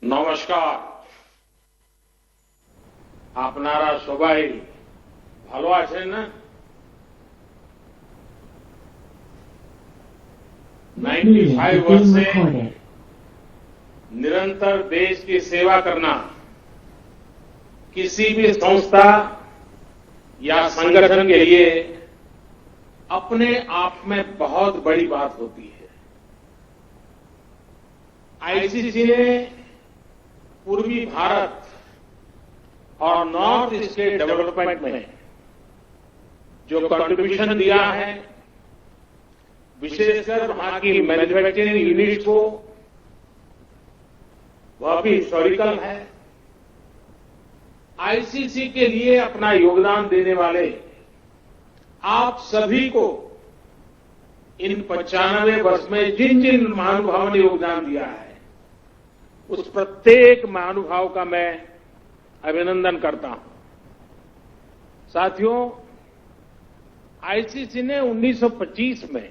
নমস্কার। আপনারা সবাই ভালো আছেন না? 95 वर्ष से निरंतर देश की सेवा करना किसी भी संस्था या संगठन के लिए अपने आप में बहुत बड़ी बात होती है। आईसीसी ने पूर्वी भारत और नॉर्थ ईस्ट के डेवलपमेंट में जो कंट्रीब्यूशन दिया है, विशेषकर वहां की मैन्युफैक्चरिंग यूनिट को, वह भी हिस्टोरिकल है। आईसीसी के लिए अपना योगदान देने वाले आप सभी को इन 95 वर्ष में जिन जिन महानुभावों ने योगदान दिया है, उस प्रत्येक महानुभाव का मैं अभिनंदन करता हूं। साथियों, आईसीसी ने 1925 में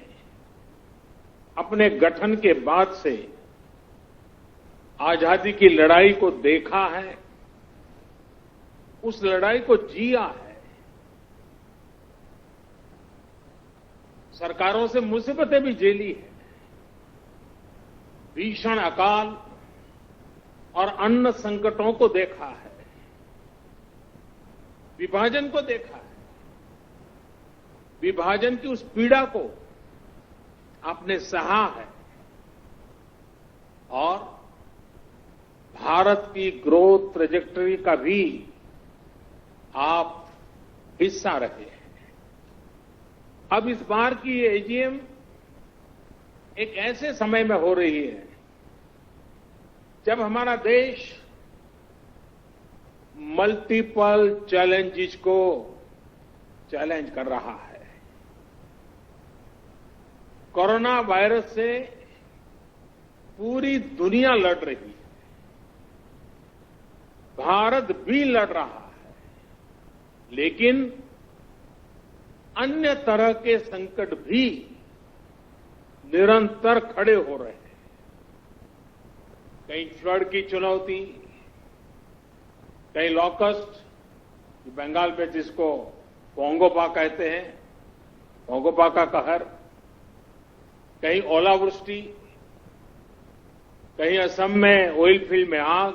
अपने गठन के बाद से आजादी की लड़ाई को देखा है, उस लड़ाई को जिया है। सरकारों से मुसीबतें भी झेली है, भीषण अकाल और अन्न संकटों को देखा है, विभाजन को देखा है। विभाजन की उस पीड़ा को आपने सहा है और भारत की ग्रोथ ट्रेजेक्टरी का भी आप हिस्सा रहे हैं। अब इस बार की ये एजीएम एक ऐसे समय में हो रही है जब हमारा देश मल्टीपल चैलेंजेस को चैलेंज कर रहा है। कोरोना वायरस से पूरी दुनिया लड़ रही है, भारत भी लड़ रहा है, लेकिन अन्य तरह के संकट भी निरंतर खड़े हो रहे हैं। कहीं फ्लड की चुनौती, कहीं लॉकस्ट, बंगाल पे जिसको पोंगोपा कहते हैं, पोंगोपा का कहर, कहीं ओलावृष्टि, कहीं असम में ऑयल फील्ड में आग,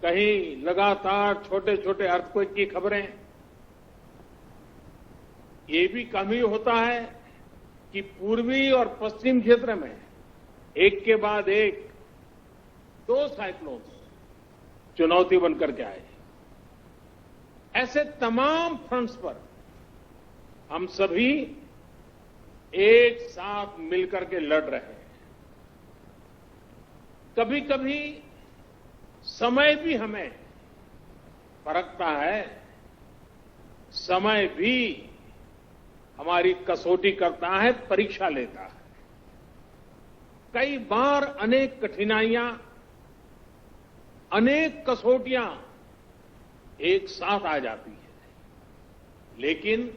कहीं लगातार छोटे छोटे अर्थक्वेक की खबरें। ये भी कम ही होता है कि पूर्वी और पश्चिम क्षेत्र में एक के बाद एक 2 साइक्लोन चुनौती बनकर के आए। ऐसे तमाम फ्रंट्स पर हम सभी एक साथ मिलकर के लड़ रहे हैं। कभी कभी समय भी हमें परखता है, समय भी हमारी कसौटी करता है, परीक्षा लेता है। कई बार अनेक कठिनाइयां, अनेक कसौटियां एक साथ आ जाती है, लेकिन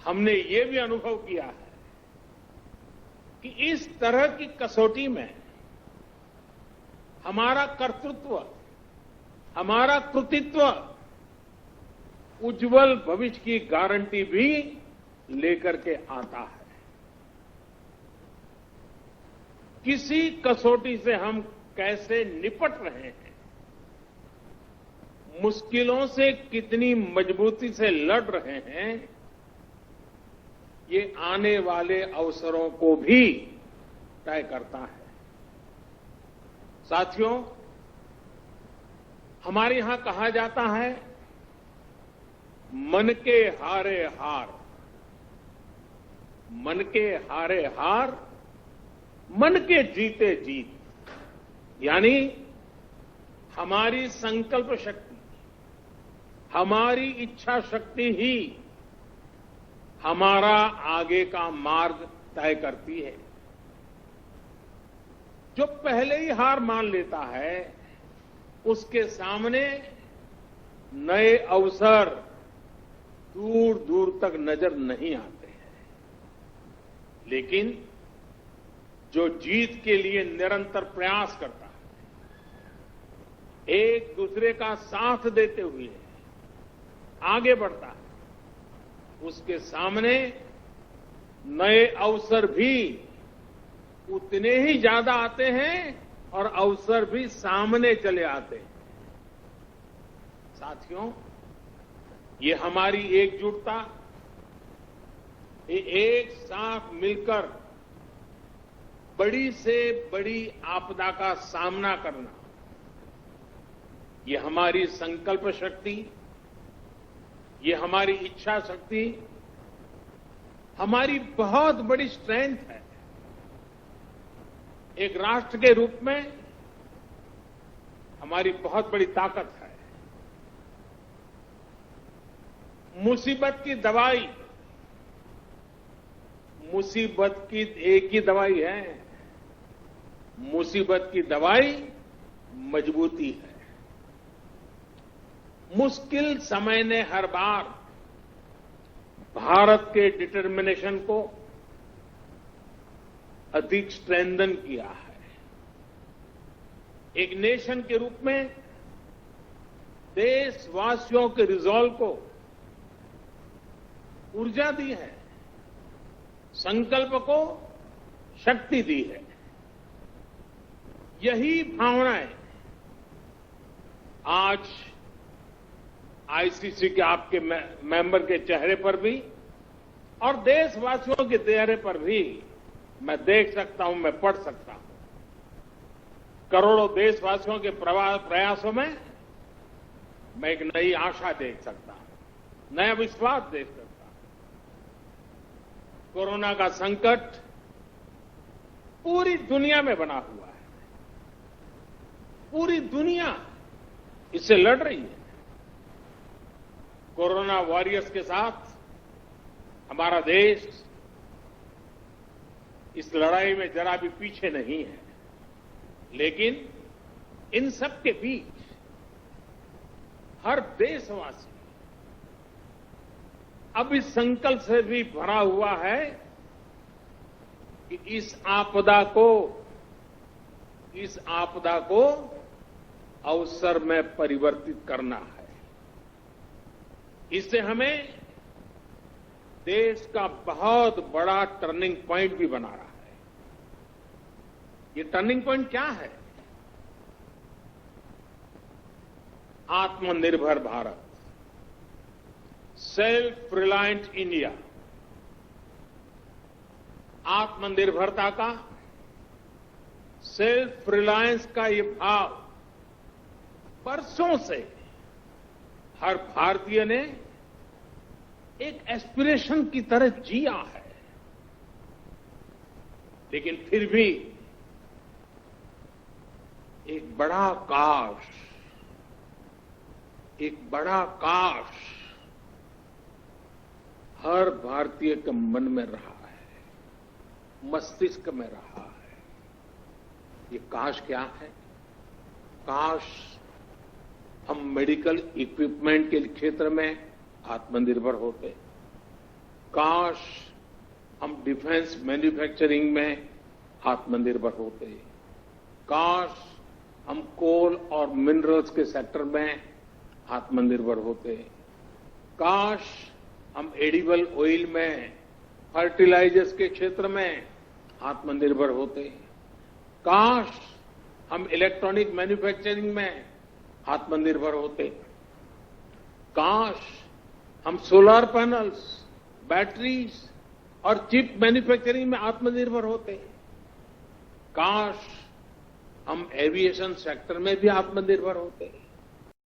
हमने ये भी अनुभव किया है कि इस तरह की कसौटी में हमारा कर्तृत्व, हमारा कृतित्व उज्जवल भविष्य की गारंटी भी लेकर के आता है। किसी कसौटी से हम कैसे निपट रहे हैं, मुश्किलों से कितनी मजबूती से लड़ रहे हैं, ये आने वाले अवसरों को भी तय करता है। साथियों, हमारे यहां कहा जाता है, मन के हारे हार, मन के हारे हार, मन के जीते जीत। यानी हमारी संकल्प शक्ति, हमारी इच्छा शक्ति ही हमारा आगे का मार्ग तय करती है। जो पहले ही हार मान लेता है, उसके सामने नए अवसर दूर दूर तक नजर नहीं आते हैं। लेकिन जो जीत के लिए निरंतर प्रयास करता है, एक दूसरे का साथ देते हुए आगे बढ़ता है, उसके सामने नए अवसर भी उतने ही ज्यादा आते हैं और अवसर भी सामने चले आते हैं। साथियों, ये हमारी एकजुटता, ये एक साथ मिलकर बड़ी से बड़ी आपदा का सामना करना, ये हमारी संकल्प शक्ति, ये हमारी इच्छा शक्ति, हमारी बहुत बड़ी स्ट्रेंथ है। एक राष्ट्र के रूप में हमारी बहुत बड़ी ताकत है। मुसीबत की दवाई, मुसीबत की एक ही दवाई है, मुसीबत की दवाई मजबूती है। मुश्किल समय ने हर बार भारत के डिटर्मिनेशन को अधिक स्ट्रेंथन किया है। एक नेशन के रूप में देशवासियों के रिजॉल्व को ऊर्जा दी है, संकल्प को शक्ति दी है। यही भावनाएं आज आईसीसी के आपके मेंबर के चेहरे पर भी और देशवासियों के चेहरे पर भी मैं देख सकता हूं, मैं पढ़ सकता हूं। करोड़ों देशवासियों के प्रयासों में मैं एक नई आशा देख सकता हूं, नया विश्वास देख सकता हूं। कोरोना का संकट पूरी दुनिया में बना हुआ है, पूरी दुनिया इससे लड़ रही है। कोरोना वॉरियर्स के साथ हमारा देश इस लड़ाई में जरा भी पीछे नहीं है, लेकिन इन सब के बीच हर देशवासी अब इस संकल्प से भी भरा हुआ है कि इस आपदा को अवसर में परिवर्तित करना है। इससे हमें देश का बहुत बड़ा टर्निंग पॉइंट भी बना रहा है। ये टर्निंग पॉइंट क्या है? आत्मनिर्भर भारत, सेल्फ रिलायंट इंडिया। आत्मनिर्भरता का, सेल्फ रिलायंस का ये भाव बरसों से हर भारतीय ने एक एस्पिरेशन की तरह जिया है, लेकिन फिर भी एक बड़ा काश हर भारतीय के मन में रहा है, मस्तिष्क में रहा है। ये काश क्या है? काश हम मेडिकल इक्विपमेंट के क्षेत्र में आत्मनिर्भर होते, काश हम डिफेंस मैन्युफैक्चरिंग में आत्मनिर्भर होते, काश हम कोल और मिनरल्स के सेक्टर में आत्मनिर्भर होते, काश हम एडिबल ऑयल में, फर्टिलाइजर्स के क्षेत्र में आत्मनिर्भर होते, काश हम इलेक्ट्रॉनिक मैन्युफैक्चरिंग में आत्मनिर्भर होते, काश हम सोलर पैनल्स, बैटरीज और चिप मैन्युफैक्चरिंग में आत्मनिर्भर होते, काश हम एविएशन सेक्टर में भी आत्मनिर्भर होते।